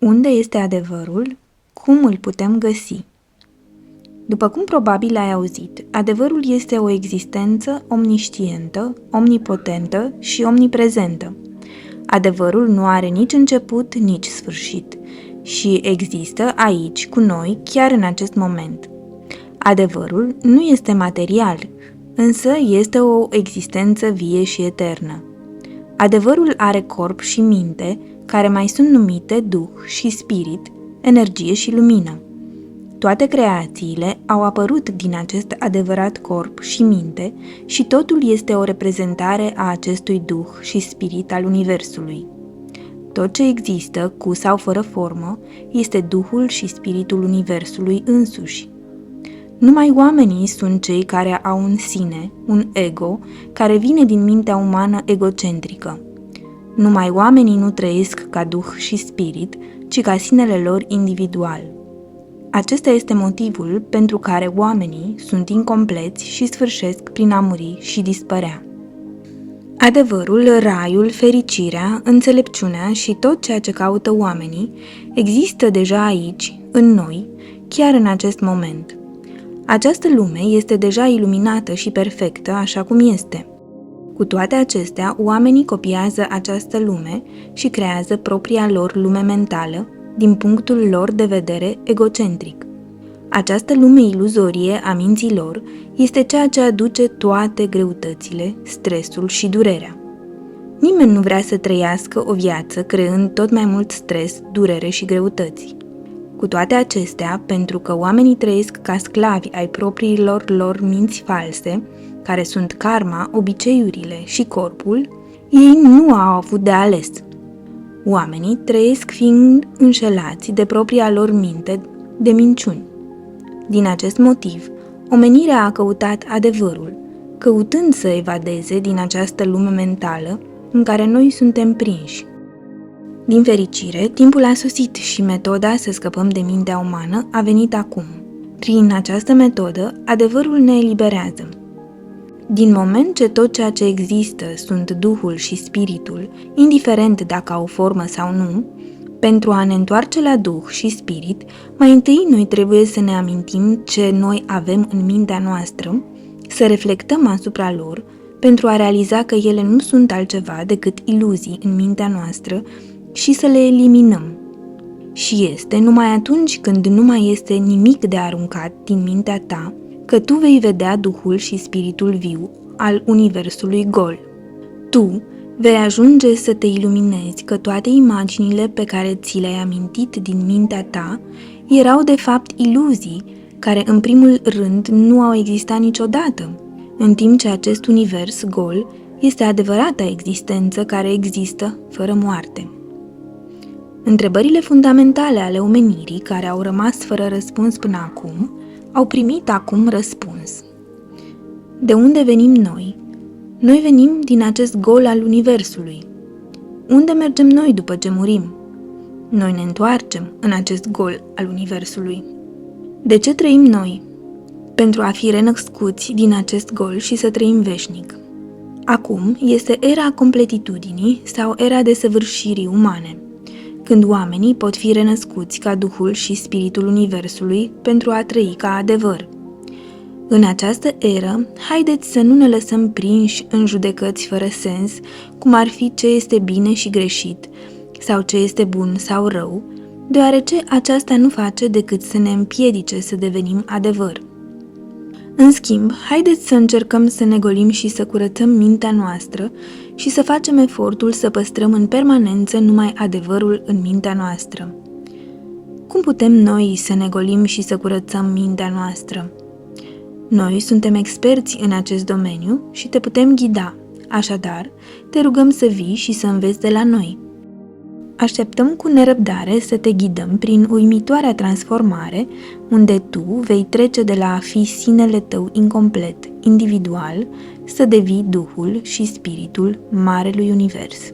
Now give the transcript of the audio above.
Unde este adevărul? Cum îl putem găsi? După cum probabil ai auzit, adevărul este o existență omniștientă, omnipotentă și omniprezentă. Adevărul nu are nici început, nici sfârșit și există aici, cu noi, chiar în acest moment. Adevărul nu este material, însă este o existență vie și eternă. Adevărul are corp și minte, care mai sunt numite duh și spirit, energie și lumină. Toate creațiile au apărut din acest adevărat corp și minte și totul este o reprezentare a acestui duh și spirit al universului. Tot ce există, cu sau fără formă, este duhul și spiritul universului însuși. Numai oamenii sunt cei care au un sine, un ego, care vine din mintea umană egocentrică. Numai oamenii nu trăiesc ca duh și spirit, ci ca sinele lor individual. Acesta este motivul pentru care oamenii sunt incompleți și sfârșesc prin a muri și dispărea. Adevărul, raiul, fericirea, înțelepciunea și tot ceea ce caută oamenii există deja aici, în noi, chiar în acest moment. Această lume este deja iluminată și perfectă așa cum este. Cu toate acestea, oamenii copiază această lume și creează propria lor lume mentală, din punctul lor de vedere egocentric. Această lume iluzorie a minții lor este ceea ce aduce toate greutățile, stresul și durerea. Nimeni nu vrea să trăiască o viață creând tot mai mult stres, durere și greutăți. Cu toate acestea, pentru că oamenii trăiesc ca sclavi ai propriilor lor minți false, care sunt karma, obiceiurile și corpul, ei nu au avut de ales. Oamenii trăiesc fiind înșelați de propria lor minte de minciuni. Din acest motiv, omenirea a căutat adevărul, căutând să evadeze din această lume mentală în care noi suntem prinși. Din fericire, timpul a sosit și metoda să scăpăm de mintea umană a venit acum. Prin această metodă, adevărul ne eliberează. Din moment ce tot ceea ce există sunt Duhul și Spiritul, indiferent dacă au formă sau nu, pentru a ne întoarce la Duh și Spirit, mai întâi noi trebuie să ne amintim ce noi avem în mintea noastră, să reflectăm asupra lor, pentru a realiza că ele nu sunt altceva decât iluzii în mintea noastră și să le eliminăm. Și este numai atunci când nu mai este nimic de aruncat din mintea ta, că tu vei vedea Duhul și Spiritul viu al Universului gol. Tu vei ajunge să te iluminezi că toate imaginile pe care ți le-ai amintit din mintea ta erau de fapt iluzii care în primul rând nu au existat niciodată, în timp ce acest univers gol este adevărata existență care există fără moarte. Întrebările fundamentale ale omenirii, care au rămas fără răspuns până acum, au primit acum răspuns. De unde venim noi? Noi venim din acest gol al universului. Unde mergem noi după ce murim? Noi ne întoarcem în acest gol al universului. De ce trăim noi? Pentru a fi renăscuți din acest gol și să trăim veșnic. Acum este era completitudinii sau era desăvârșirii umane, când oamenii pot fi renăscuți ca Duhul și Spiritul Universului pentru a trăi ca adevăr. În această eră, haideți să nu ne lăsăm prinși în judecăți fără sens, cum ar fi ce este bine și greșit, sau ce este bun sau rău, deoarece aceasta nu face decât să ne împiedice să devenim adevăr. În schimb, haideți să încercăm să ne golim și să curățăm mintea noastră și să facem efortul să păstrăm în permanență numai adevărul în mintea noastră. Cum putem noi să ne golim și să curățăm mintea noastră? Noi suntem experți în acest domeniu și te putem ghida, așadar, te rugăm să vii și să înveți de la noi. Așteptăm cu nerăbdare să te ghidăm prin uimitoarea transformare, unde tu vei trece de la a fi sinele tău incomplet, individual, să devii Duhul și Spiritul Marelui Univers.